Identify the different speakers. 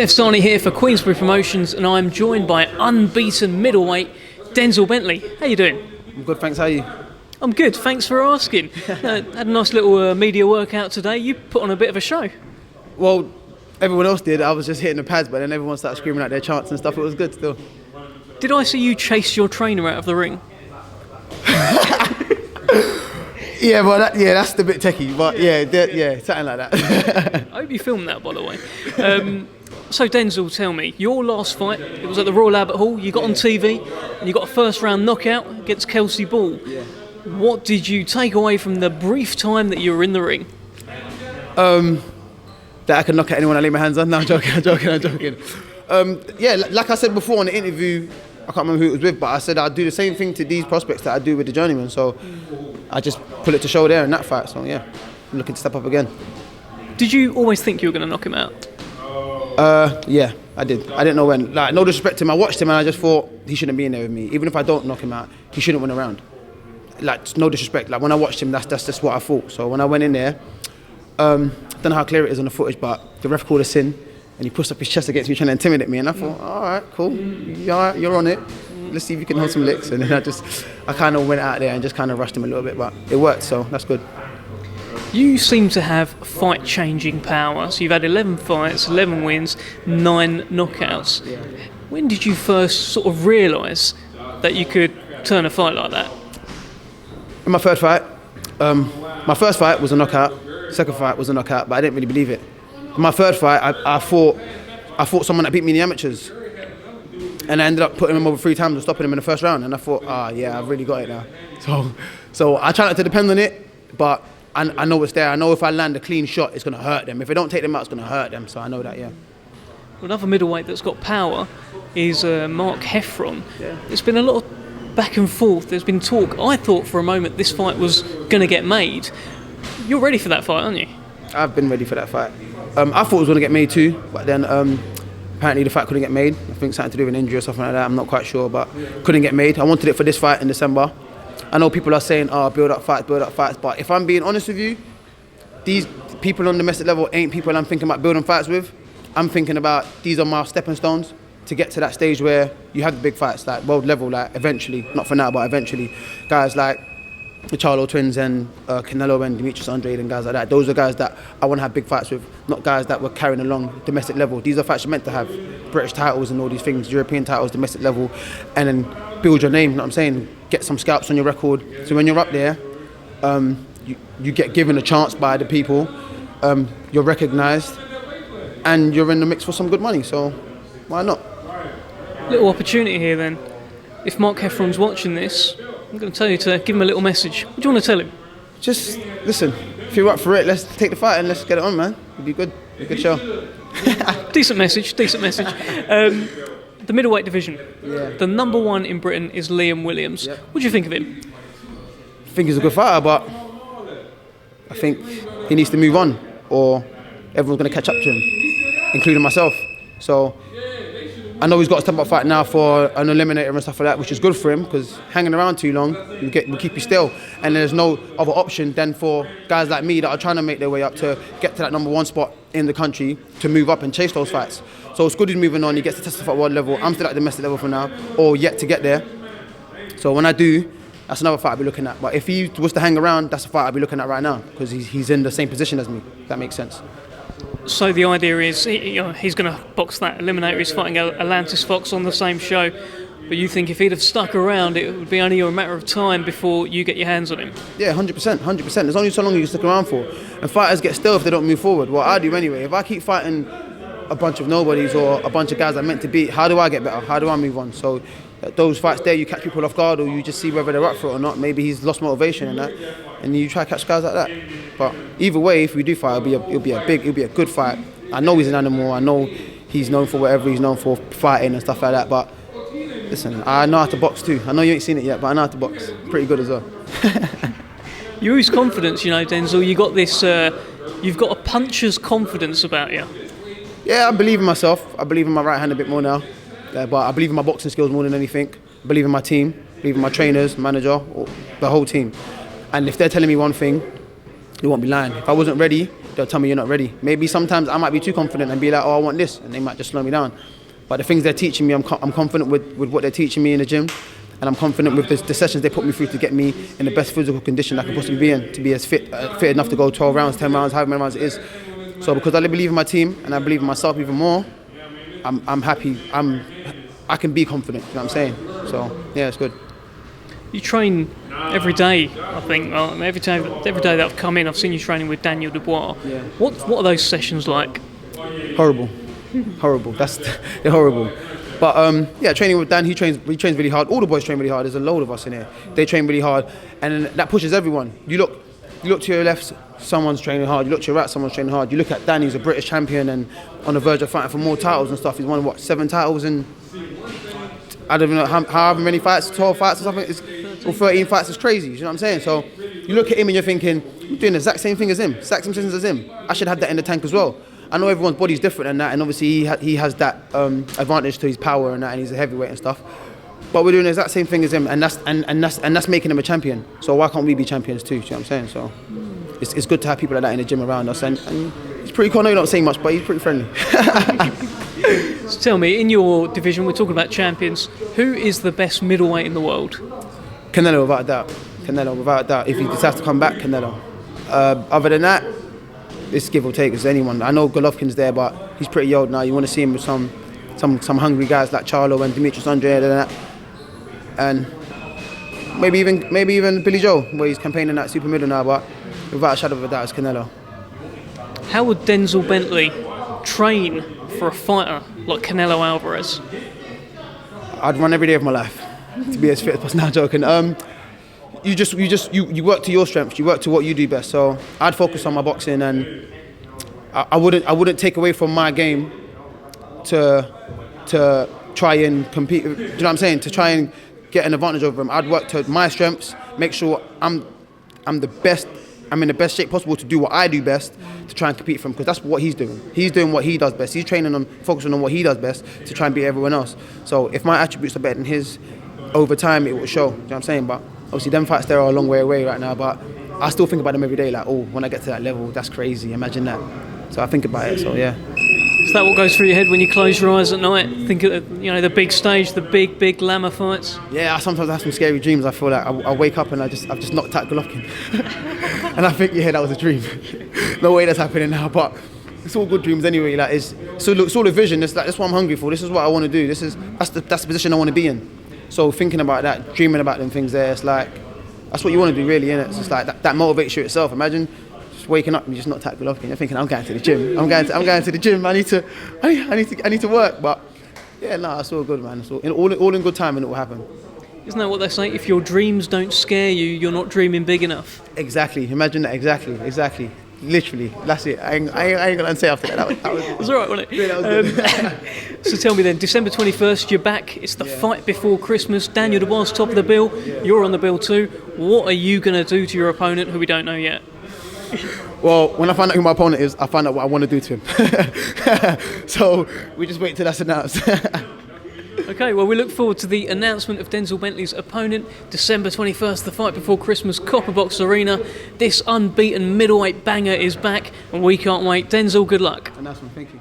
Speaker 1: Dev Sahni here for Queensberry Promotions, and I'm joined by unbeaten middleweight Denzel Bentley. How you doing?
Speaker 2: I'm good, thanks. How are you?
Speaker 1: I'm good, thanks for asking. Had a nice little media workout today. You put on a bit of a show.
Speaker 2: Well, everyone else did. I was just hitting the pads, but then everyone started screaming out their chants and stuff. It was good still.
Speaker 1: Did I see you chase your trainer out of the ring?
Speaker 2: Yeah, well, that's the bit techie, but yeah, something like that.
Speaker 1: I hope you filmed that, by the way. So Denzel, tell me, your last fight, it was at the Royal Albert Hall. You got on TV and you got a first round knockout against Kelsey Ball.
Speaker 2: Yeah.
Speaker 1: What did you take away from the brief time that you were in the ring?
Speaker 2: That I can knock out anyone I lay my hands on. No, I'm joking. Yeah, like I said before in the interview, I can't remember who it was with, but I said I'd do the same thing to these prospects that I do with the journeyman. So I just put it to show there in that fight. So yeah, I'm looking to step up again.
Speaker 1: Did you always think you were going to knock him out?
Speaker 2: Yeah, I did. I didn't know when. Like, no disrespect to him, I watched him and I just thought he shouldn't be in there with me. Even if I don't knock him out, he shouldn't win a round. Like, no disrespect. Like, when I watched him, that's just what I thought. So when I went in there, I don't know how clear it is on the footage, but the ref called us in and he pushed up his chest against me trying to intimidate me, and I thought, all right, cool, you're on it. Let's see if you can hold some licks. And then I kind of went out there and just kind of rushed him a little bit, but it worked, so that's good.
Speaker 1: You seem to have fight-changing power. So you've had 11 fights, 11 wins, 9 knockouts.
Speaker 2: Yeah.
Speaker 1: When did you first sort of realise that you could turn a fight like that?
Speaker 2: In my third fight, my first fight was a knockout. Second fight was a knockout, but I didn't really believe it. In my third fight, I fought someone that beat me in the amateurs, and I ended up putting him over 3 times and stopping him in the first round. And I thought, yeah, I've really got it now. So I try not to depend on it, but I know it's there. I know if I land a clean shot, it's going to hurt them. If I don't take them out, it's going to hurt them. So I know that, yeah.
Speaker 1: Another middleweight that's got power is Mark Heffron.
Speaker 2: Yeah.
Speaker 1: There's been a lot of back and forth. There's been talk. I thought for a moment this fight was going to get made. You're ready for that fight, aren't you?
Speaker 2: I've been ready for that fight. I thought it was going to get made too, but then apparently the fight couldn't get made. I think something to do with an injury or something like that. I'm not quite sure, but couldn't get made. I wanted it for this fight in December. I know people are saying, build up fights, but if I'm being honest with you, these people on domestic level ain't people I'm thinking about building fights with. I'm thinking about these are my stepping stones to get to that stage where you have the big fights, like world level, like eventually, not for now, but eventually. Guys like the Charlo twins and Canelo and Demetrius Andrade and guys like that. Those are guys that I want to have big fights with, not guys that were carrying along domestic level. These are fights you're meant to have, British titles and all these things, European titles, domestic level, and then build your name, you know what I'm saying? Get some scalps on your record. So when you're up there, you get given a chance by the people, you're recognised, and you're in the mix for some good money, so why not?
Speaker 1: Little opportunity here then. If Mark Heffron's watching this, I'm going to tell you to give him a little message. What do you want to tell him?
Speaker 2: Just listen, if you're up for it, let's take the fight and let's get it on, man. It'll be good, a good show.
Speaker 1: Decent message. The middleweight division.
Speaker 2: Yeah.
Speaker 1: The number 1 in Britain is Liam Williams.
Speaker 2: Yep.
Speaker 1: What do you think of him?
Speaker 2: I think he's a good fighter, but I think he needs to move on or everyone's going to catch up to him, including myself. So I know he's got to step up fight now for an eliminator and stuff like that, which is good for him because hanging around too long will keep you still, and there's no other option than for guys like me that are trying to make their way up to get to that number 1 spot in the country to move up and chase those fights. So it's good he's moving on. He gets to testify at world level. I'm still at domestic level for now, or yet to get there. So when I do, that's another fight I'll be looking at. But if he was to hang around, that's a fight I'll be looking at right now because he's in the same position as me. If that makes sense.
Speaker 1: So the idea is he's going to box that eliminator. He's fighting Atlantis Fox on the same show. But you think if he'd have stuck around, it would be only a matter of time before you get your hands on him? Yeah,
Speaker 2: 100%. There's only so long you can stick around for. And fighters get still if they don't move forward. Well, I do anyway. If I keep fighting a bunch of nobodies or a bunch of guys I'm meant to beat, how do I get better? How do I move on? So those fights there, you catch people off guard or you just see whether they're up for it or not. Maybe he's lost motivation and that, and you try to catch guys like that. But either way, if we do fight, it'll be a good fight. I know he's an animal. I know he's known for whatever he's known for, fighting and stuff like that. But listen, I know how to box too. I know you ain't seen it yet, but I know how to box. Pretty good as well.
Speaker 1: You lose confidence, Denzel. You got this. You've got a puncher's confidence about you.
Speaker 2: Yeah, I believe in myself. I believe in my right hand a bit more now. But I believe in my boxing skills more than anything. I believe in my team. I believe in my trainers, manager, the whole team. And if they're telling me one thing, they won't be lying. If I wasn't ready, they'll tell me you're not ready. Maybe sometimes I might be too confident and be like, oh, I want this, and they might just slow me down. But the things they're teaching me, I'm confident with what they're teaching me in the gym, and I'm confident with the sessions they put me through to get me in the best physical condition I can possibly be in, to be as fit enough to go 12 rounds, 10 rounds, however many rounds it is. So because I believe in my team and I believe in myself even more, I'm happy. I can be confident. You know what I'm saying? So yeah, it's good.
Speaker 1: You train every day, I think. Well, every day that I've come in, I've seen you training with Daniel Dubois.
Speaker 2: Yeah.
Speaker 1: What are those sessions like?
Speaker 2: Horrible. They're horrible. But yeah, training with Dan, he trains really hard. All the boys train really hard. There's a load of us in here. They train really hard, and that pushes everyone. You look to your left, someone's training hard. You look to your right, someone's training hard. You look at Dan, he's a British champion and on the verge of fighting for more titles and stuff. He's won 7 titles in I don't know however many fights, 12 fights or something. Or 13 fights. It's crazy. You know what I'm saying? So you look at him and you're thinking, I'm doing the exact same thing as him, exact same things as him. I should have that in the tank as well. I know everyone's body's different and that, and obviously he has that advantage to his power and that, and he's a heavyweight and stuff. But we're doing the exact same thing as him, and that's making him a champion. So why can't we be champions too? You know what I'm saying? So it's good to have people like that in the gym around us, and he's pretty cool. I know you're not saying much, but he's pretty friendly.
Speaker 1: So tell me, in your division, we're talking about champions. Who is the best middleweight in the world?
Speaker 2: Canelo, without a doubt. Canelo, without a doubt. If he decides to come back, Canelo. Other than that, it's give or take as anyone. I know Golovkin's there, but he's pretty old now. You want to see him with some hungry guys like Charlo and Demetrius Andrade and that. And maybe even Billy Joe, where he's campaigning at super middle now, but without a shadow of a doubt, it's Canelo.
Speaker 1: How would Denzel Bentley train for a fighter like Canelo Alvarez?
Speaker 2: I'd run every day of my life to be as fit as possible. Now joking. You work to your strengths. You work to what you do best. So I'd focus on my boxing, and I wouldn't take away from my game to try and compete. Do you know what I'm saying? To try and get an advantage over him. I'd work to my strengths. Make sure I'm the best. I'm in the best shape possible to do what I do best, to try and compete for him, because that's what he's doing. He's doing what he does best. He's training on, focusing on what he does best to try and beat everyone else. So if my attributes are better than his, over time it will show. Do you know what I'm saying? But obviously them fights there are a long way away right now, but I still think about them every day, like, oh, when I get to that level, that's crazy, imagine that. So I think about it, so yeah.
Speaker 1: Is that what goes through your head when you close your eyes at night? Think of the big stage, the big Lama fights? Yeah,
Speaker 2: sometimes I have some scary dreams. I feel like I wake up and I've just knocked out Golovkin. And I think, yeah, that was a dream. No way that's happening now, but it's all good dreams anyway. Like it's all a vision. It's like, that's what I'm hungry for. This is what I want to do. That's the position I want to be in. So thinking about that, dreaming about them things there, it's like, that's what you want to do really, innit? It's just like that motivates you itself. Imagine just waking up and you just not tap Golovkin. You're thinking, I'm going to the gym. I'm going to the gym. I need to work. But yeah, no, it's all good, man. It's all in good time, and it will happen.
Speaker 1: Isn't that what they say? If your dreams don't scare you, you're not dreaming big enough.
Speaker 2: Exactly. Imagine that. Exactly. Literally, that's it. I ain't gonna say after that. That was
Speaker 1: it was all right, wasn't it?
Speaker 2: Yeah, that was good.
Speaker 1: So tell me then, December 21st, you're back. It's the fight before Christmas. Daniel Dubois top of the bill. Yeah. You're on the bill too. What are you gonna do to your opponent, who we don't know yet?
Speaker 2: Well, when I find out who my opponent is, I find out what I want to do to him. So we just wait till that's announced.
Speaker 1: Okay, well, we look forward to the announcement of Denzel Bentley's opponent, December 21st, the fight before Christmas, Copperbox Arena. This unbeaten middleweight banger is back, and we can't wait. Denzel, good luck.
Speaker 2: Announcement, thank you.